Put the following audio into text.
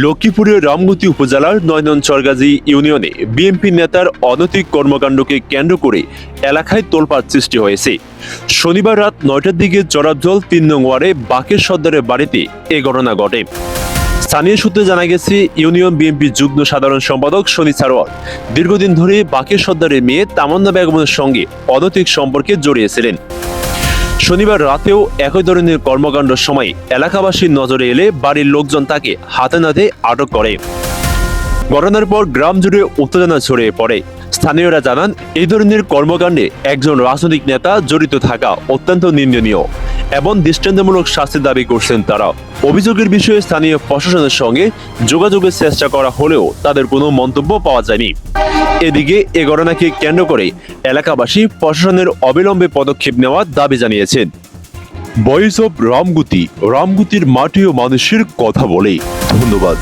লক্ষ্মীপুরের রামগতি উপজেলার ৯ নং চরগাজী ইউনিয়নে বিএনপি নেতার অনৈতিক কর্মকাণ্ডকে কেন্দ্র করে এলাকায় তোলপাড় সৃষ্টি হয়েছে। শনিবার রাত ৯টার দিকে চরাবজল ৩ নং ওয়ার্ডে বাকের সর্দারের বাড়িতে এ ঘটনা ঘটে। স্থানীয় সূত্রে জানা গেছে, ইউনিয়ন বিএনপি যুগ্ম সাধারণ সম্পাদক শনি সারোয়ার দীর্ঘদিন ধরে বাকের সর্দারের মেয়ে তামান্না বেগমের সঙ্গে অনৈতিক সম্পর্কে জড়িয়েছিলেন। শনিবার রাতেও একই ধরনের কর্মকাণ্ডের সময় এলাকাবাসীর নজরে এলে বাড়ির লোকজন তাকে হাতে নাতে আটক করে। ঘটনার পর গ্রাম জুড়ে উত্তেজনা ছড়িয়ে পড়ে। স্থানীয়রা জানান, এই ধরনের কর্মকাণ্ডে একজন রাজনৈতিক নেতা জড়িত থাকা অত্যন্ত নিন্দনীয় এবং দৃষ্টান্তমূলক শাস্তি দাবি করছেন তারা। অভিযোগের বিষয়ে স্থানীয় প্রশাসনের সঙ্গে যোগাযোগের চেষ্টা করা হলেও তাদের কোনো মন্তব্য পাওয়া যায়নি। এদিকে এ ঘটনাকে কেন্দ্র করে এলাকাবাসী প্রশাসনের অবিলম্বে পদক্ষেপ নেওয়ার দাবি জানিয়েছেন। ভয়েস অব রামগতি, রামগতির মাটি ও মানুষের কথা বলে। ধন্যবাদ।